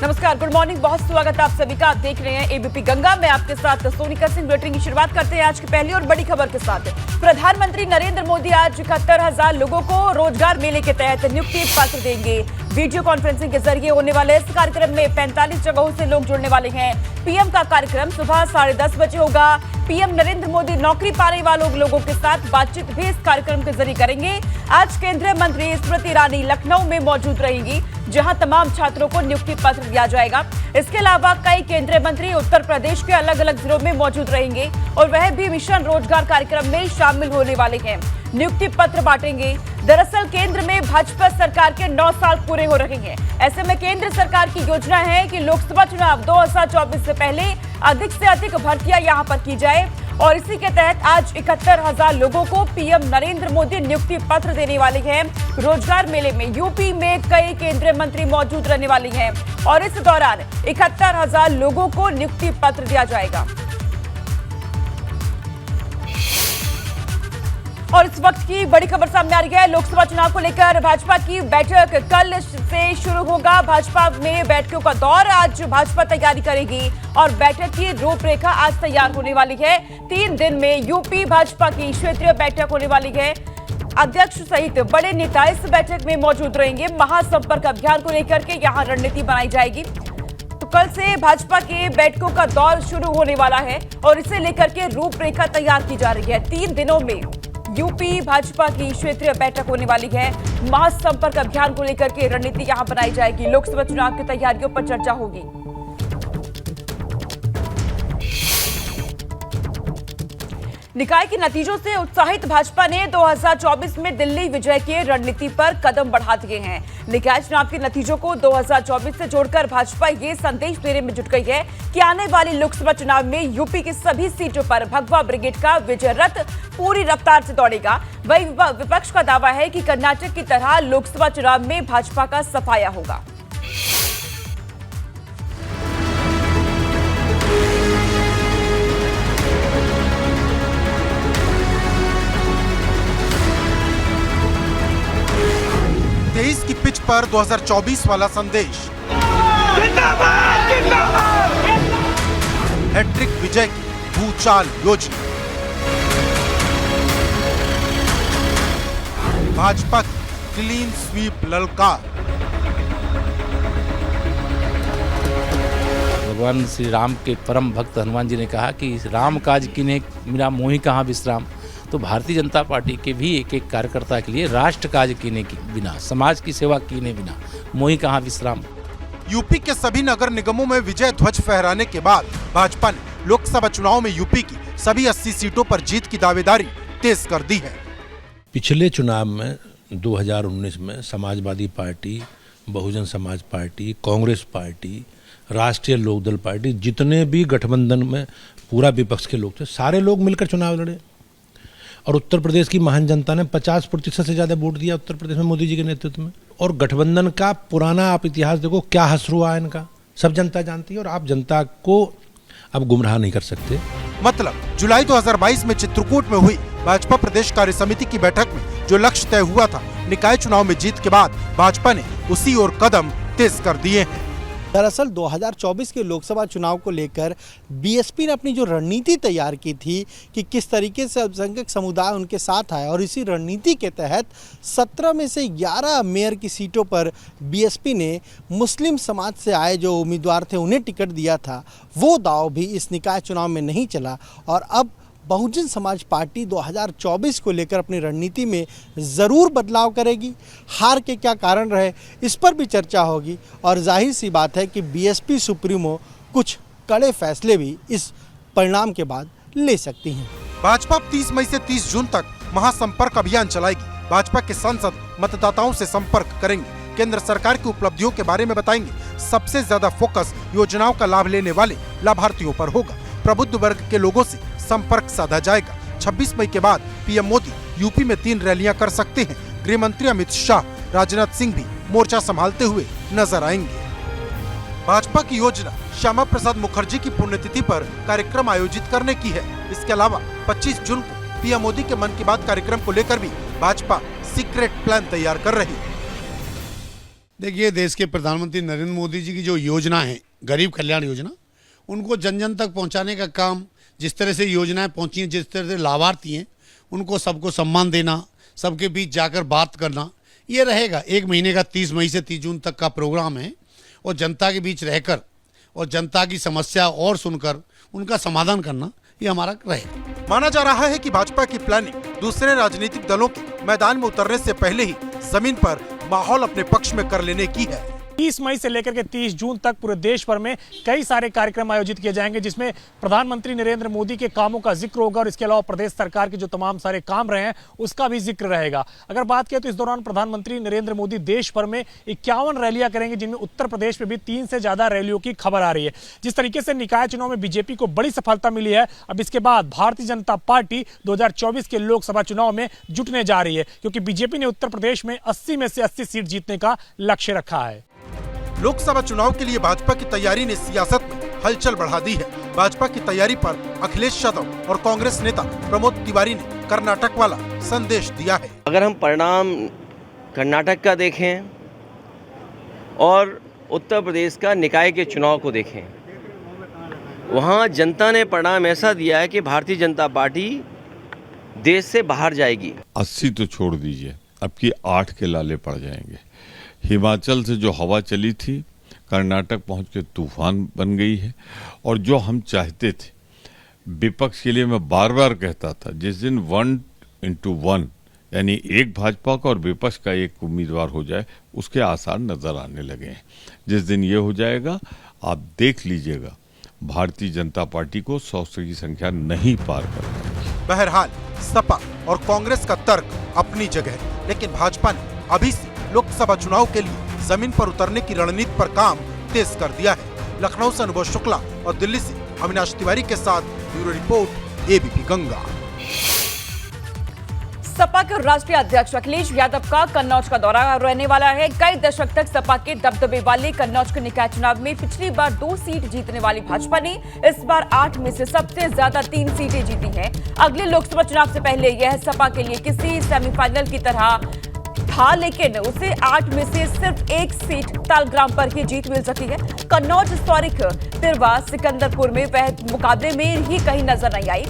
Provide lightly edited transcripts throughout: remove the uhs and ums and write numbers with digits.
नमस्कार, good morning, बहुत स्वागत है आप सभी का। आप देख रहे हैं एबीपी गंगा। मैं आपके साथ सोनिका सिंह। बुलेटिन की शुरुआत करते हैं आज की पहली और बड़ी खबर के साथ। प्रधानमंत्री नरेंद्र मोदी आज 71,000 लोगों को रोजगार मेले के तहत नियुक्ति पत्र देंगे। वीडियो कॉन्फ्रेंसिंग के जरिए होने वाले इस कार्यक्रम में 45 जगहों से लोग जुड़ने वाले हैं। पीएम का कार्यक्रम सुबह 10:30 बजे होगा। पीएम नरेंद्र मोदी नौकरी पाने वालों लोगों के साथ बातचीत भी इस कार्यक्रम के जरिए करेंगे। आज केंद्रीय मंत्री स्मृति ईरानी लखनऊ में मौजूद रहेंगी, जहां तमाम छात्रों को नियुक्ति पत्र दिया जाएगा। इसके अलावा कई केंद्रीय मंत्री उत्तर प्रदेश के अलग अलग जिलों में मौजूद रहेंगे और वह भी मिशन रोजगार कार्यक्रम में शामिल होने वाले हैं। नियुक्ति पत्र बांटेंगे। दरअसल केंद्र में भाजपा सरकार के 9 साल पूरे हो रहे हैं। ऐसे में केंद्र सरकार की योजना है कि लोकसभा चुनाव 2024 से पहले अधिक से अधिक भर्तियां यहां पर की जाए और इसी के तहत आज 71,000 लोगों को पीएम नरेंद्र मोदी नियुक्ति पत्र देने वाले हैं। रोजगार मेले में यूपी में कई केंद्रीय मंत्री मौजूद रहने वाले हैं और इस दौरान 71,000 लोगों को नियुक्ति पत्र दिया जाएगा। और इस वक्त की बड़ी खबर सामने आ रही है। लोकसभा चुनाव को लेकर भाजपा की बैठक कल से शुरू होगा। भाजपा में बैठकों का दौर आज भाजपा तैयारी करेगी और बैठक की रूपरेखा आज तैयार होने वाली है। 3 दिन में यूपी भाजपा की क्षेत्रीय बैठक होने वाली है। अध्यक्ष सहित बड़े नेता इस बैठक में मौजूद रहेंगे। महासंपर्क अभियान को लेकर के यहाँ रणनीति बनाई जाएगी। तो कल से भाजपा के बैठकों का दौर शुरू होने वाला है और इसे लेकर के रूपरेखा तैयार की जा रही है। 3 दिनों में यूपी भाजपा की क्षेत्रीय बैठक होने वाली है। महासंपर्क अभियान को लेकर के रणनीति यहां बनाई जाएगी। लोकसभा चुनाव की तैयारियों पर चर्चा होगी। निकाय के नतीजों से उत्साहित भाजपा ने 2024 में दिल्ली विजय की रणनीति पर कदम बढ़ा दिए हैं। निकाय चुनाव के नतीजों को 2024 से जोड़कर भाजपा ये संदेश देने में जुट गई है कि आने वाले लोकसभा चुनाव में यूपी की सभी सीटों पर भगवा ब्रिगेड का विजय रथ पूरी रफ्तार से दौड़ेगा। वही विपक्ष का दावा है कि कर्नाटक की तरह लोकसभा चुनाव में भाजपा का सफाया होगा। तेईस की पिच पर 2024 वाला संदेश। हैट्रिक विजय की भूचाल योजना। भाजपा की क्लीन स्वीप ललकार। भगवान श्री राम के परम भक्त हनुमान जी ने कहा कि राम काज कीन्हे मेरा मोहि कहाँ विश्राम। तो भारतीय जनता पार्टी के भी एक एक कार्यकर्ता के लिए राष्ट्र काज कीने के बिना, समाज की सेवा कीने बिना मोहि कहाँ विश्राम। यूपी के सभी नगर निगमों में विजय ध्वज फहराने के बाद भाजपा ने लोकसभा चुनाव में यूपी की सभी 80 सीटों पर जीत की दावेदारी तेज कर दी है। पिछले चुनाव में 2019 में Samajwadi party, Bahujan Samaj party, Congress party, राष्ट्रीय लोकदल पार्टी, जितने भी गठबंधन में पूरा विपक्ष के लोग थे, सारे लोग मिलकर चुनाव लड़े और उत्तर प्रदेश की महान जनता ने 50% से ज्यादा वोट दिया उत्तर प्रदेश में मोदी जी के नेतृत्व में। और गठबंधन का पुराना आप इतिहास देखो, क्या हश्र हुआ है इनका, सब जनता जानती है और आप जनता को अब गुमराह नहीं कर सकते। मतलब जुलाई 2022 में चित्रकूट में हुई भाजपा प्रदेश कार्य समिति की बैठक में जो लक्ष्य तय हुआ था, निकाय चुनाव में जीत के बाद भाजपा ने उसी ओर कदम तेज कर दिए हैं। दरअसल 2024 के लोकसभा चुनाव को लेकर बीएसपी ने अपनी जो रणनीति तैयार की थी कि किस तरीके से अल्पसंख्यक समुदाय उनके साथ आए और इसी रणनीति के तहत 17 में से 11 मेयर की सीटों पर बीएसपी ने मुस्लिम समाज से आए जो उम्मीदवार थे उन्हें टिकट दिया था। वो दाव भी इस निकाय चुनाव में नहीं चला और अब बहुजन समाज पार्टी 2024 को लेकर अपनी रणनीति में ज़रूर बदलाव करेगी। हार के क्या कारण रहे इस पर भी चर्चा होगी और जाहिर सी बात है कि बीएसपी सुप्रीमो कुछ कड़े फैसले भी इस परिणाम के बाद ले सकती हैं। भाजपा 30 मई से 30 जून तक महासंपर्क अभियान चलाएगी। भाजपा के सांसद मतदाताओं से संपर्क करेंगे, केंद्र सरकार की उपलब्धियों के बारे में बताएंगे। सबसे ज्यादा फोकस योजनाओं का लाभ लेने वाले लाभार्थियों पर होगा। प्रबुद्ध वर्ग के लोगों से संपर्क साधा जाएगा। 26 मई के बाद पीएम मोदी यूपी में 3 रैलियां कर सकते हैं। गृह मंत्री अमित शाह, राजनाथ सिंह भी मोर्चा संभालते हुए नजर आएंगे। भाजपा की योजना श्यामा प्रसाद मुखर्जी की पुण्यतिथि पर कार्यक्रम आयोजित करने की है। इसके अलावा 25 जून को पीएम मोदी के मन की बात कार्यक्रम को लेकर भी भाजपा सीक्रेट प्लान तैयार कर रही है। देखिए, देश के प्रधानमंत्री नरेंद्र मोदी जी की जो योजना है गरीब कल्याण योजना, उनको जन जन तक पहुंचाने का काम, जिस तरह से योजनाएं पहुंची हैं, जिस तरह से लाभार्थी हैं, उनको सबको सम्मान देना, सबके बीच जाकर बात करना, ये रहेगा। 1 महीने का 30 मई से 30 जून तक का प्रोग्राम है और जनता के बीच रहकर और जनता की समस्या और सुनकर उनका समाधान करना, ये हमारा रहेगा। माना जा रहा है कि भाजपा की प्लानिंग दूसरे राजनीतिक दलों के मैदान में उतरने से पहले ही जमीन पर माहौल अपने पक्ष में कर लेने की है। 30 मई से लेकर के 30 जून तक पूरे देश भर में कई सारे कार्यक्रम आयोजित किए जाएंगे, जिसमें प्रधानमंत्री नरेंद्र मोदी के कामों का जिक्र होगा और इसके अलावा प्रदेश सरकार के जो तमाम सारे काम रहे हैं उसका भी जिक्र रहेगा। अगर बात करें तो इस दौरान प्रधानमंत्री नरेंद्र मोदी देश भर में 51 रैलियां करेंगे, जिनमें उत्तर प्रदेश में भी 3 से ज्यादा रैलियों की खबर आ रही है। जिस तरीके से निकाय चुनाव में बीजेपी को बड़ी सफलता मिली है, अब इसके बाद भारतीय जनता पार्टी 2024 के लोकसभा चुनाव में जुटने जा रही है, क्योंकि बीजेपी ने उत्तर प्रदेश में 80 में से 80 सीट जीतने का लक्ष्य रखा है। लोकसभा चुनाव के लिए भाजपा की तैयारी ने सियासत में हलचल बढ़ा दी है। भाजपा की तैयारी पर अखिलेश यादव और कांग्रेस नेता प्रमोद तिवारी ने कर्नाटक वाला संदेश दिया है। अगर हम परिणाम कर्नाटक का देखें और उत्तर प्रदेश का निकाय के चुनाव को देखें, वहां जनता ने परिणाम ऐसा दिया है कि भारतीय जनता पार्टी देश से बाहर जाएगी। 80 तो छोड़ दीजिए, अब की 8 के लाले पड़ जाएंगे। हिमाचल से जो हवा चली थी कर्नाटक पहुंच के तूफान बन गई है। और जो हम चाहते थे, विपक्ष के लिए मैं बार बार कहता था, जिस दिन 1:1 यानी एक भाजपा का और विपक्ष का एक उम्मीदवार हो जाए, उसके आसार नजर आने लगे हैं। जिस दिन ये हो जाएगा, आप देख लीजिएगा, भारतीय जनता पार्टी को 100 की संख्या नहीं पार कर पाएगी। बहरहाल सपा और कांग्रेस का तर्क अपनी जगह है, लेकिन भाजपा ने अभी से लोकसभा चुनाव के लिए जमीन पर उतरने की रणनीति पर काम तेज कर दिया है। लखनऊ से अनुभव शुक्ला और दिल्ली से अविनाश तिवारी के साथ bureau report, ABP Ganga. Sapa के राष्ट्रीय अध्यक्ष अखिलेश यादव का कन्नौज का दौरा रहने वाला है। कई दशक तक सपा के दबदबे वाले कन्नौज के निकाय चुनाव में पिछली बार 2 सीट जीतने वाली भाजपा ने इस बार 8 में से सबसे ज्यादा 3 सीटें जीती हैं। अगले लोकसभा चुनाव से पहले यह सपा के लिए किसी सेमीफाइनल की तरह था, लेकिन उसे 8 में से सिर्फ 1 सीट तालग्राम पर ही जीत मिल सकी है। कन्नौज, हिस्टोरिक तिरवा, सिकंदरपुर में वह मुकाबले में ही कहीं नजर नहीं आई।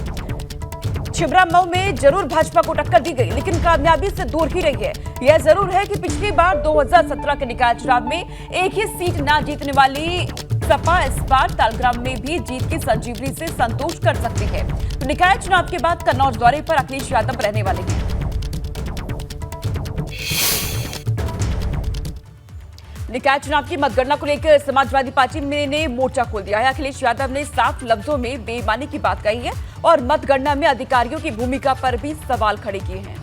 छिबरा मऊ में जरूर भाजपा को टक्कर दी गई, लेकिन कामयाबी से दूर ही रही है। यह जरूर है कि पिछली बार 2017 के निकाय चुनाव में एक ही सीट ना जीतने वाली सपा इस बार तालग्राम में भी जीत की संजीवनी से संतोष कर सकती है। तो निकाय चुनाव के बाद कन्नौज दौरे पर अखिलेश यादव रहने वाले हैं। निकाय चुनाव की मतगणना को लेकर समाजवादी पार्टी ने मोर्चा खोल दिया है। अखिलेश यादव ने साफ लफ्जों में बेईमानी की बात कही है और मतगणना में अधिकारियों की भूमिका पर भी सवाल खड़े किए हैं।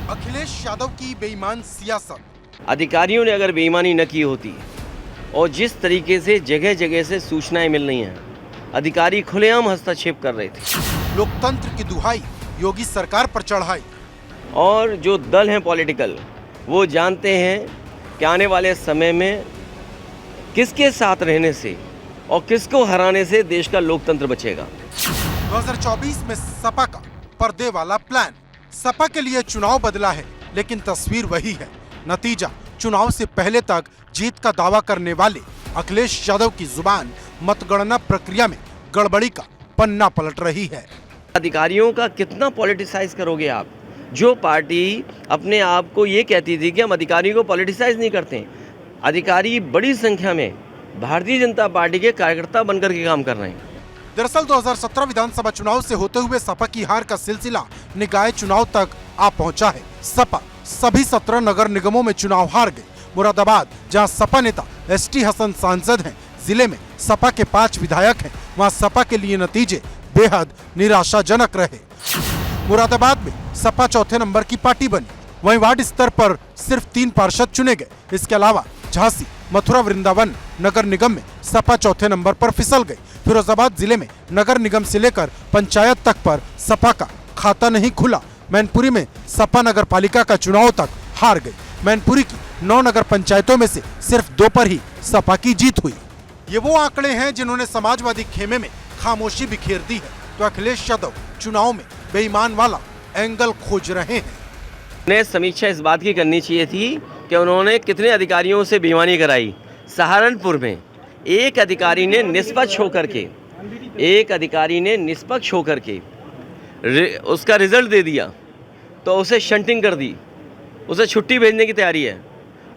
अखिलेश यादव की बेईमान सियासत। अधिकारियों ने अगर बेईमानी न की होती और जिस तरीके से जगह जगह से सूचनाएं मिल रही हैं, अधिकारी खुलेआम हस्तक्षेप कर रहे थे। लोकतंत्र की दुहाई, योगी सरकार पर चढ़ाई। और जो दल हैं पॉलिटिकल, वो जानते हैं कि आने वाले समय में किसके साथ रहने से और किसको हराने से देश का लोकतंत्र बचेगा। 2024 में सपा का पर्दे वाला प्लान। सपा के लिए चुनाव बदला है, लेकिन तस्वीर वही है। नतीजा, चुनाव से पहले तक जीत का दावा करने वाले अखिलेश यादव की जुबान मतगणना प्रक्रिया में गड़बड़ी का पन्ना पलट रही है। अधिकारियों का कितना पॉलिटिसाइज करोगे आप? जो पार्टी अपने आप को ये कहती थी कि हम अधिकारियों को पॉलिटिसाइज नहीं करते, अधिकारी बड़ी संख्या में भारतीय जनता पार्टी के कार्यकर्ता बनकर के काम कर रहे हैं। दरअसल 2017 विधानसभा चुनाव से होते हुए सपा की हार का सिलसिला निकाय चुनाव तक आ पहुंचा है। सपा सभी 17 नगर निगमों में चुनाव हार गई। मुरादाबाद, जहां सपा नेता एसटी हसन सांसद हैं, जिले में सपा के 5 विधायक हैं, वहां सपा के लिए नतीजे बेहद निराशाजनक रहे। मुरादाबाद में सपा चौथे नंबर की पार्टी बनी, वहीं वार्ड स्तर पर सिर्फ 3 पार्षद चुने गए। इसके अलावा झांसी, मथुरा, वृंदावन नगर निगम में सपा चौथे नंबर पर फिसल गई। फिरोजाबाद जिले में नगर निगम से लेकर पंचायत तक पर सपा का खाता नहीं खुला। मैनपुरी में सपा नगर पालिका का चुनाव तक हार गई। मैनपुरी की 9 नगर पंचायतों में से सिर्फ 2 पर ही सपा की जीत हुई। ये वो आंकड़े हैं जिन्होंने समाजवादी खेमे में खामोशी बिखेर दी है। तो अखिलेश यादव चुनाव में बेईमान वाला एंगल खोज रहे हैं। उन्हें समीक्षा इस बात की करनी चाहिए थी कि उन्होंने कितने अधिकारियों से बेईमानी कराई। सहारनपुर में एक अधिकारी ने निष्पक्ष होकर के उसका रिजल्ट दे दिया तो उसे शंटिंग कर दी, उसे छुट्टी भेजने की तैयारी है।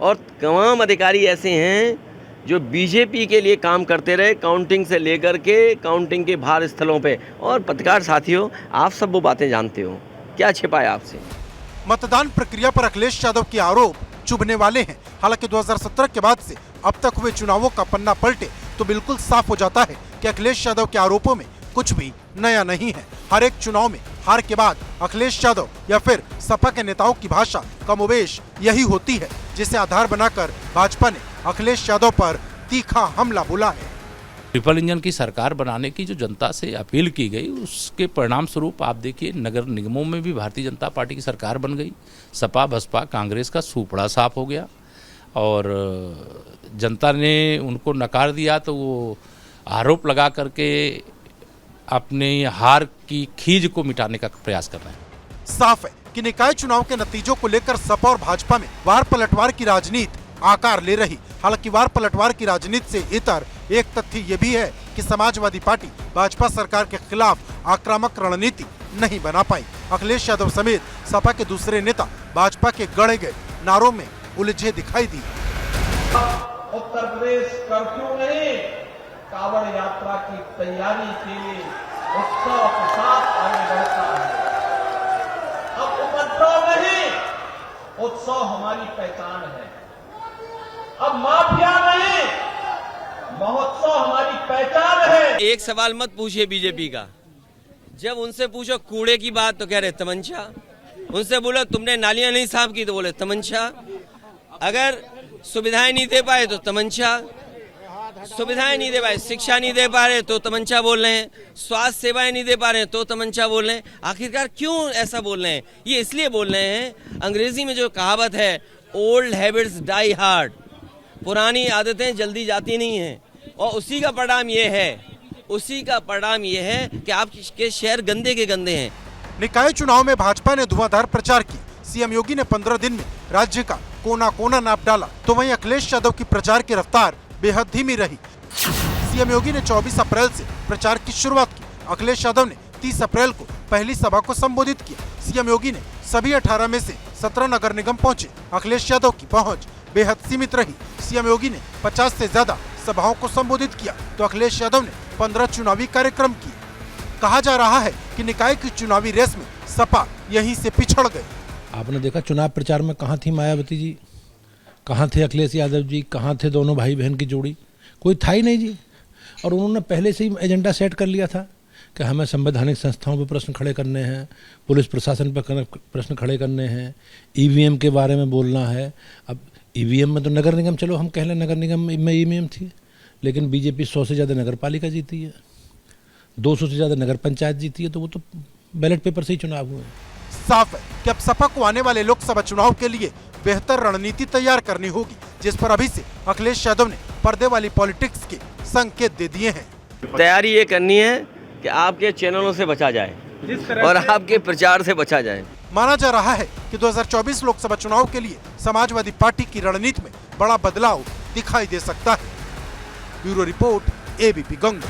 और तमाम अधिकारी ऐसे हैं जो बीजेपी के लिए काम करते रहे, काउंटिंग से लेकर के काउंटिंग के बाहर स्थलों पे। और पत्रकार साथियों, आप सब वो बातें जानते हो, क्या छिपाया आपसे। मतदान प्रक्रिया पर अखिलेश यादव के आरोप चुभने वाले हैं। हालांकि 2017 के बाद से अब तक हुए चुनावों का पन्ना पलटे तो बिल्कुल साफ हो जाता है कि अखिलेश यादव के आरोपों में कुछ भी नया नहीं है। हर एक चुनाव में हार के बाद अखिलेश यादव या फिर सपा के नेताओं की भाषा कमोबेश यही होती है, जिसे आधार बनाकर भाजपा ने अखिलेश यादव पर तीखा हमला बोला है। ट्रिपल इंजन की सरकार बनाने की जो जनता से अपील की गई, उसके परिणाम स्वरूप आप देखिए नगर निगमों में भी भारतीय जनता पार्टी की सरकार बन गई। सपा बसपा कांग्रेस का सूपड़ा साफ हो गया और जनता ने उनको नकार दिया तो वो आरोप लगा करके अपने हार की खीज को मिटाने का प्रयास कर रहे हैं। साफ है कि निकाय चुनाव के नतीजों को लेकर सपा और भाजपा में वार पलटवार की राजनीति आकार ले रही। हालांकि वार पलटवार की राजनीति से इतर एक तथ्य ये भी है कि समाजवादी पार्टी भाजपा सरकार के खिलाफ आक्रामक रणनीति नहीं बना पाई। अखिलेश यादव समेत सपा के दूसरे नेता भाजपा के गढ़े गए नारों में उलझे दिखाई दी। उत्तर प्रदेश कर्फ्यू नहीं, कांवड़ यात्रा की तैयारी के लिए उत्सव के साथ आगे बढ़ता है। अब उपद्रव नहीं, उत्सव हमारी पहचान है। अब माफिया नहीं, महोत्सव हमारी पहचान है। एक सवाल मत पूछिए बीजेपी का, जब उनसे पूछो कूड़े की बात तो कह रहे तमंचा, उनसे बोलो तुमने नालियां नहीं साफ की तो बोले तमंचा, अगर सुविधाएं नहीं दे पाए तो तमंचा, सुविधाएं नहीं दे पाए, शिक्षा नहीं दे पा रहे तो तमंचा बोल रहे हैं, स्वास्थ्य सेवाएं नहीं दे पा रहे हैं तो तमंचा बोल रहे हैं। आखिरकार क्यों ऐसा बोल रहे हैं? ये इसलिए बोल रहे हैं, अंग्रेजी में जो कहावत है ओल्ड हैबिट्स डाई हार्ड, पुरानी आदतें जल्दी जाती नहीं हैं। और उसी का परिणाम ये है कि आपके शहर गंदे के गंदे हैं। निकाय चुनाव में भाजपा ने धुआंधार प्रचार की। सीएम योगी ने 15 दिन में राज्य का कोना कोना नाप डाला, तो वहीं अखिलेश यादव की प्रचार की रफ्तार बेहद धीमी रही। सीएम योगी ने 24 अप्रैल से प्रचार की शुरुआत की। अखिलेश यादव ने 30 अप्रैल को पहली सभा को संबोधित किया। सीएम योगी ने सभी 18 में से 17 नगर निगम पहुंचे। अखिलेश यादव की पहुंच बेहद सीमित रही। सीएम योगी ने 50 से ज्यादा सभाओं को संबोधित किया तो अखिलेश यादव ने 15 चुनावी कार्यक्रम किए। कहा जा रहा है कि निकाय की चुनावी रेस में सपा यहीं से पिछड़ गई। आपने देखा चुनाव प्रचार में कहाँ थी मायावती जी, कहाँ थे अखिलेश यादव जी, कहाँ थे दोनों भाई बहन की जोड़ी? कोई था ही नहीं जी। और उन्होंने पहले से ही एजेंडा सेट कर लिया था कि हमें संवैधानिक संस्थाओं पर प्रश्न खड़े करने हैं, पुलिस प्रशासन पर प्रश्न खड़े करने हैं, ईवीएम के बारे में बोलना है। अब ईवीएम में तो नगर निगम, चलो हम कह लें नगर निगम में ईवीएम थी, लेकिन बीजेपी 100 से ज़्यादा नगर पालिका जीती है, 200 से ज़्यादा नगर पंचायत जीती है, तो वो तो बैलेट पेपर से ही चुनाव हुए। साफ है कि अब सपा को आने वाले लोकसभा चुनाव के लिए बेहतर रणनीति तैयार करनी होगी, जिस पर अभी से अखिलेश यादव ने पर्दे वाली पॉलिटिक्स के संकेत दे दिए हैं। तैयारी ये करनी है कि आपके चैनलों से बचा जाए और आपके प्रचार से बचा जाए। माना जा रहा है कि 2024 लोकसभा चुनाव के लिए समाजवादी पार्टी की रणनीति में बड़ा बदलाव दिखाई दे सकता है। Bureau report, ABP Ganga.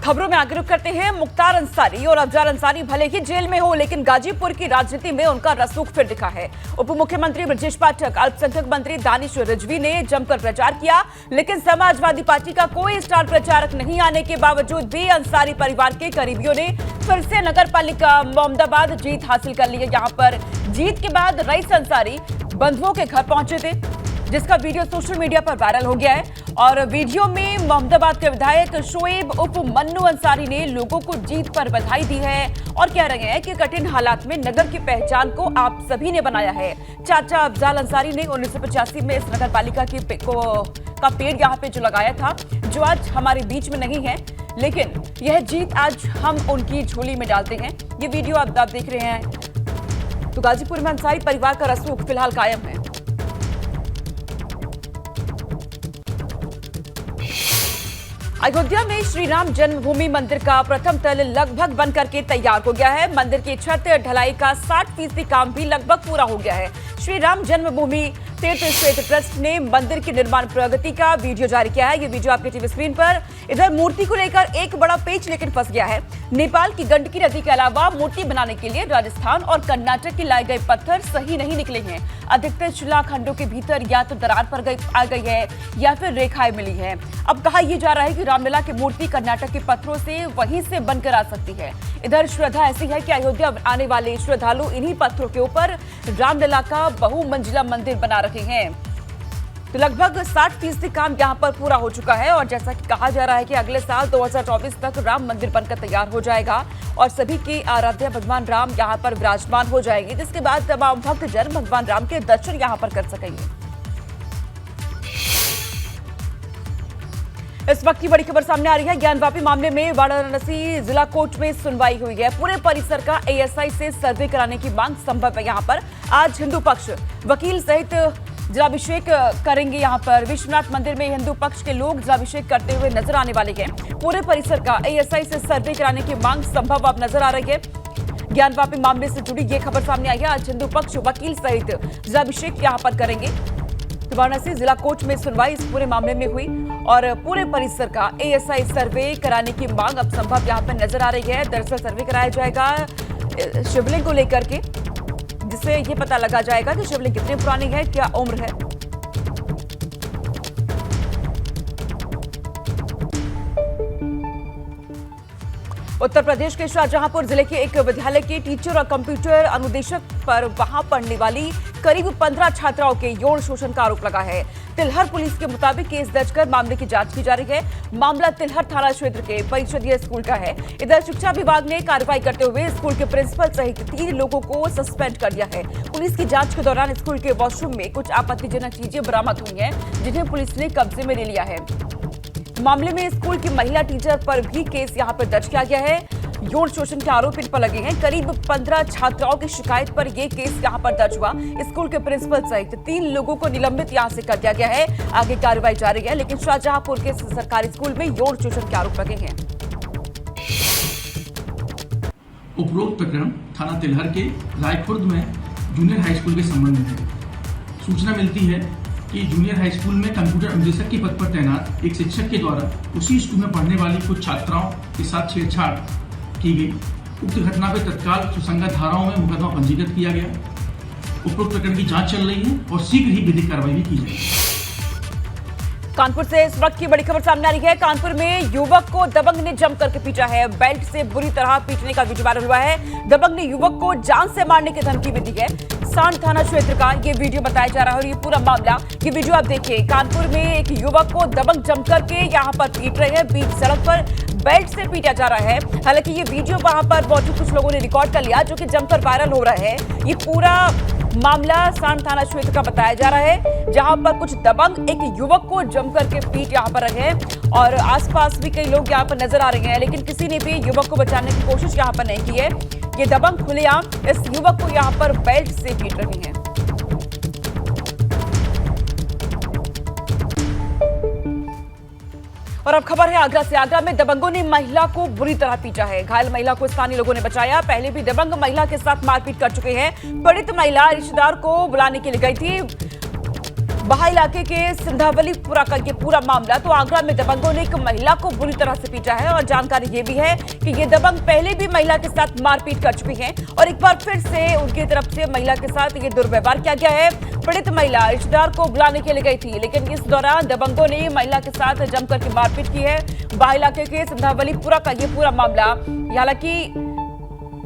खबरों में आगे रुख करते हैं। मुख्तार अंसारी और अफजल अंसारी भले ही जेल में हो, लेकिन गाजीपुर की राजनीति में उनका रसूख फिर दिखा है। उप मुख्यमंत्री ब्रजेश पाठक, अल्पसंख्यक मंत्री दानिश रिजवी ने जमकर प्रचार किया, लेकिन समाजवादी पार्टी का कोई स्टार प्रचारक नहीं आने के बावजूद भी अंसारी परिवार के करीबियों ने फिर से नगर पालिका मोहम्मदाबाद जीत हासिल कर ली है। यहाँ पर जीत के बाद रईस अंसारी बंधुओं के घर पहुंचे थे, जिसका वीडियो सोशल मीडिया पर वायरल हो गया है। और वीडियो में मोहम्मदाबाद के विधायक शोएब उप मन्नू अंसारी ने लोगों को जीत पर बधाई दी है और कह रहे हैं कि कठिन हालात में नगर की पहचान को आप सभी ने बनाया है। चाचा अफजल अंसारी ने 1985 में इस नगर पालिका का पेड़ यहाँ पे जो लगाया था, जो आज हमारे बीच में नहीं है, लेकिन यह जीत आज हम उनकी झोली में डालते हैं। ये वीडियो आप देख रहे हैं। तो गाजीपुर में अंसारी परिवार का रसूख फिलहाल कायम है। अयोध्या में श्री राम जन्मभूमि मंदिर का प्रथम तल लगभग बनकर के तैयार हो गया है। मंदिर की छत ढलाई का 60% काम भी लगभग पूरा हो गया है। श्री राम जन्मभूमि तीर्थ क्षेत्र ट्रस्ट ने मंदिर की निर्माण प्रगति का वीडियो जारी किया है। ये वीडियो आपके टीवी स्क्रीन पर। इधर मूर्ति को लेकर एक बड़ा पेच लेकिन फंस गया है। नेपाल की गंडकी नदी के अलावा मूर्ति बनाने के लिए राजस्थान और कर्नाटक के लाए गए पत्थर सही नहीं निकले हैं। अधिकतर शिलाखंडों के भीतर या तो दरार आ गई है या फिर रेखाएं मिली है। अब कहा यह जा रहा है कि रामलला की मूर्ति कर्नाटक के पत्थरों से वहीं से बनकर आ सकती है। इधर श्रद्धा ऐसी है कि अयोध्या आने वाले श्रद्धालु इन्हीं पत्थरों के ऊपर रामलला का बहुमंजिला मंदिर बना रहे हैं। तो लगभग 60% काम यहां पर पूरा हो चुका है और जैसा कि कहा जा रहा है कि अगले साल 2024 तक राम मंदिर बनकर तैयार हो जाएगा और सभी के आराध्य भगवान राम यहां पर विराजमान हो जाएंगे, जिसके बाद तमाम भक्तजन भगवान राम के दर्शन यहां पर कर सकेंगे। इस वक्त की बड़ी खबर सामने आ रही है। ज्ञानवापी मामले में वाराणसी जिला कोर्ट में सुनवाई हुई है। पूरे परिसर का एएसआई से सर्वे कराने की मांग संभव है। यहां पर आज हिंदू पक्ष वकील सहित जलाभिषेक करेंगे। यहां पर विश्वनाथ मंदिर में हिंदू पक्ष के लोग जलाभिषेक करते हुए नजर आने वाले हैं। पूरे परिसर का एएसआई से सर्वे कराने की मांग संभव अब नजर आ रही है। ज्ञानवापी मामले से जुड़ी ये खबर सामने आई है। आज हिंदू पक्ष वकील सहित जलाभिषेक यहां पर करेंगे। वाराणसी जिला कोर्ट में सुनवाई इस पूरे मामले में हुई और पूरे परिसर का एएसआई सर्वे कराने की मांग अब संभव यहां पर नजर आ रही है। दरअसल सर्वे कराया जाएगा शिवलिंग को लेकर के, जिससे ये पता लगा जाएगा कि शिवलिंग कितनी पुरानी है, क्या उम्र है। उत्तर प्रदेश के शाहजहांपुर जिले के एक विद्यालय के टीचर और कंप्यूटर अनुदेशक पर वहां पढ़ने वाली करीब 15 छात्राओं के यौन शोषण का आरोप लगा है। तिलहर पुलिस के मुताबिक केस दर्ज कर मामले की जांच की जा रही है। मामला तिलहर थाना क्षेत्र के परिषदीय स्कूल का है। इधर शिक्षा विभाग ने कार्रवाई करते हुए स्कूल के प्रिंसिपल सहित 3 लोगों को सस्पेंड कर दिया है। पुलिस की जांच के दौरान स्कूल के वॉशरूम में कुछ आपत्तिजनक चीजें बरामद हुई हैं, जिन्हें पुलिस ने कब्जे में ले लिया है। मामले में स्कूल की महिला टीचर पर भी केस यहां पर दर्ज किया गया है। यौन शोषण के आरोप इन पर लगे हैं। करीब 15 छात्राओं की शिकायत पर यह केस यहां पर दर्ज हुआ। स्कूल के प्रिंसिपल सहित 3 लोगों को निलंबित यहां से कर दिया गया है। आगे कार्रवाई जारी है, लेकिन शाहजहांपुर के सरकारी स्कूल में यौन शोषण के आरोप लगे हैं। उपरोक्त प्रकरण थाना तिलहर के रायखुर्द में जूनियर हाई स्कूल के संबंध में है। सूचना मिलती है कि जूनियर हाई स्कूल में कंप्यूटर अनुदेशक के पद पर तैनात एक शिक्षक के द्वारा उसी स्कूल में पढ़ने वाली कुछ छात्राओं के साथ छेड़छाड़ की गई। उक्त घटना पर तत्काल सुसंगत धाराओं में मुकदमा पंजीकृत किया गया। उपरोक्त प्रकरण की जांच चल रही है और शीघ्र ही विधिक कार्रवाई भी की जाएगी। कानपुर से इस वक्त की बड़ी खबर सामने आ रही है। कानपुर में युवक को दबंग ने जम करके पीटा है। बेल्ट से बुरी तरह पीटने का वीडियो वायरल हुआ है। दबंग ने युवक को जान से मारने की धमकी भी दी है। सांड थाना क्षेत्र का ये वीडियो बताया जा रहा है और ये पूरा मामला, ये वीडियो आप देखिए। कानपुर में एक युवक को दबंग जम करके यहाँ पर पीट रहे हैं। बीच सड़क पर बेल्ट से पीटा जा रहा है। हालांकि ये वीडियो वहां पर मौजूद कुछ लोगों ने रिकॉर्ड कर लिया, जो कि जमकर वायरल हो रहा है। ये पूरा मामला सांड थाना क्षेत्र का बताया जा रहा है, जहां पर कुछ दबंग एक युवक को जमकर के पीट यहां पर रहे हैं और आसपास भी कई लोग यहां पर नजर आ रहे हैं, लेकिन किसी ने भी युवक को बचाने की कोशिश यहां पर नहीं की है। ये दबंग खुलेआम इस युवक को यहां पर बेल्ट से पीट रहे हैं। और अब खबर है आगरा से। आगरा में दबंगों ने महिला को बुरी तरह पीटा है। घायल महिला को स्थानीय लोगों ने बचाया। पहले भी दबंग महिला के साथ मारपीट कर चुके हैं। पीड़ित महिला रिश्तेदार को बुलाने के लिए गई थी। बहा इलाके के सिंधावलीपुरा का ये पूरा मामला। तो आगरा में दबंगों ने एक महिला को बुरी तरह से पीटा है और जानकारी ये भी है कि ये दबंग पहले भी महिला के साथ मारपीट कर चुके हैं और एक बार फिर से उनकी तरफ से महिला के साथ ये दुर्व्यवहार किया गया है। पीड़ित महिला रिश्तेदार को बुलाने के लिए गई थी, लेकिन इस दौरान दबंगों ने महिला के साथ जमकर के मारपीट की है। बहा इलाके के सिंधावलीपुरा का ये पूरा मामला। हालांकि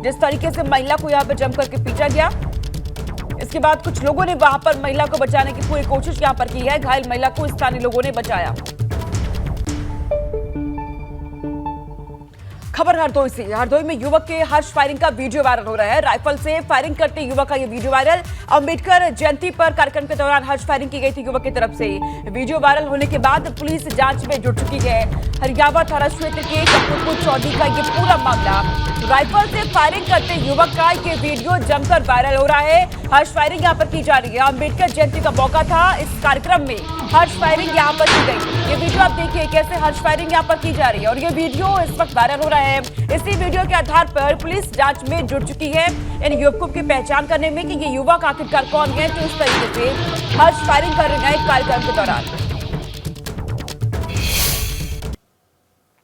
जिस तरीके से महिला को यहाँ पर जमकर के पीटा गया, इसके बाद कुछ लोगों ने वहां पर महिला को बचाने की पूरी कोशिश यहां पर की है। घायल महिला को स्थानीय लोगों ने बचाया। खबर हरदोई से। हरदोई में युवक के हर्ष फायरिंग का वीडियो वायरल हो रहा है। राइफल से फायरिंग करते युवक का ये वीडियो वायरल। अंबेडकर जयंती पर कार्यक्रम के दौरान हर्ष फायरिंग की गई थी युवक की तरफ से। वीडियो वायरल होने के बाद पुलिस जांच में जुट चुकी है। हरियावा थाना क्षेत्र के कपूरपुर चौधरी का ये पूरा मामला। राइफल से फायरिंग करते युवक का ये वीडियो जमकर वायरल हो रहा है। हर्ष फायरिंग यहाँ पर की जा रही है। अंबेडकर जयंती का मौका था। इस कार्यक्रम में हर्ष फायरिंग यहाँ पर की गई। ये वीडियो आप देखिए कैसे हर्ष फायरिंग यहाँ पर की जा रही है और ये वीडियो इस वक्त वायरल हो रहा है। इसी वीडियो के आधार पर पुलिस जांच में जुट चुकी है इन युवकों की पहचान करने में कि ये युवक आखिरकार कौन है जो इस तरीके से हर्ष फायरिंग कर रहे हैं कार्यक्रम के दौरान।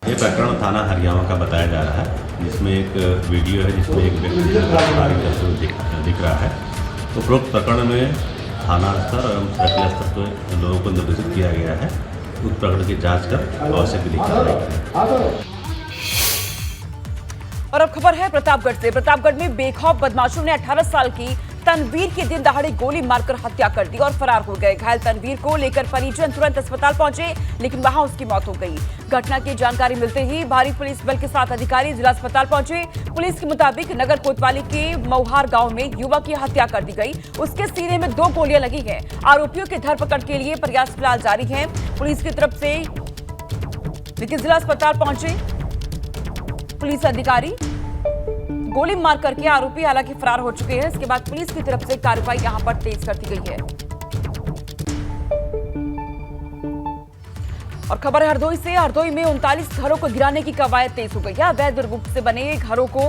ये प्रकरण थाना हरियाणा का बताया जा रहा है, जिसमें एक वीडियो है जिसमें एक व्यक्ति फायरिंग करते हुए दिख रहा है। उपरोक्त प्रकरण में थाना स्तर एवं सर्किल स्तर पर लोगों को निर्देशित किया गया है उस प्रकरण की जांच कर आवश्यक विधि कार्रवाई करें। और अब खबर है प्रतापगढ़ से। प्रतापगढ़ में बेखौफ बदमाशों ने 18 साल की तनवीर की दिन दहाड़े गोली मारकर हत्या कर दी और फरार हो गए। घायल तनवीर को लेकर परिजन तुरंत अस्पताल पहुंचे, लेकिन वहां उसकी मौत हो गई। घटना की जानकारी मिलते ही भारी पुलिस बल के साथ अधिकारी जिला अस्पताल पहुंचे। पुलिस के मुताबिक नगर कोतवाली के मौहार गांव में युवक की हत्या कर दी गई। उसके सीने में 2 गोलियां लगी हैं। आरोपियों की धरपकड़ के लिए प्रयास फिलहाल जारी है पुलिस की तरफ से, लेकिन जिला अस्पताल पहुंचे पुलिस अधिकारी गोली मार करके आरोपी हालांकि फरार हो चुके हैं। इसके बाद पुलिस की तरफ से कार्रवाई यहां पर तेज कर दी गई है। और खबर है हरदोई से। हरदोई में 39 घरों को गिराने की कवायद तेज हो गई है। अवैध रूप से बने घरों को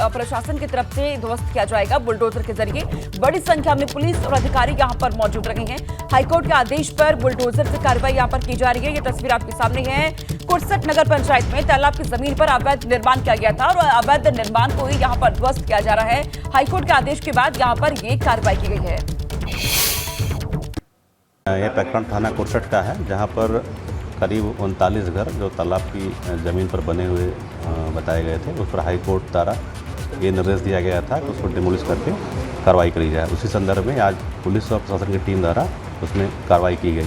प्रशासन की तरफ से ध्वस्त किया जाएगा बुलडोजर के जरिए। बड़ी संख्या में पुलिस और अधिकारी यहां पर मौजूद रहे हैं। हाईकोर्ट के आदेश पर बुलडोजर से कार्रवाई यहां पर की जा रही है। ये तस्वीर आपके सामने है। कुरसट नगर पंचायत में तालाब की जमीन पर अवैध निर्माण किया गया था और अवैध निर्माण को ही यहां पर ध्वस्त किया जा रहा है। हाईकोर्ट के आदेश के बाद यहां पर ये कार्रवाई की गई है। यह प्रकरण थाना कुरसट का है, जहां पर करीब 39 घर जो तालाब की ज़मीन पर बने हुए बताए गए थे, उस पर हाईकोर्ट द्वारा ये निर्देश दिया गया था कि उसको डिमोलिश करके कार्रवाई करी जाए। उसी संदर्भ में आज पुलिस और प्रशासन की टीम द्वारा उसमें कार्रवाई की गई।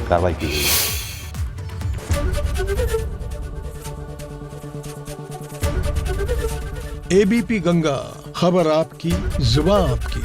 एबीपी गंगा, खबर आपकी, जुबान आपकी।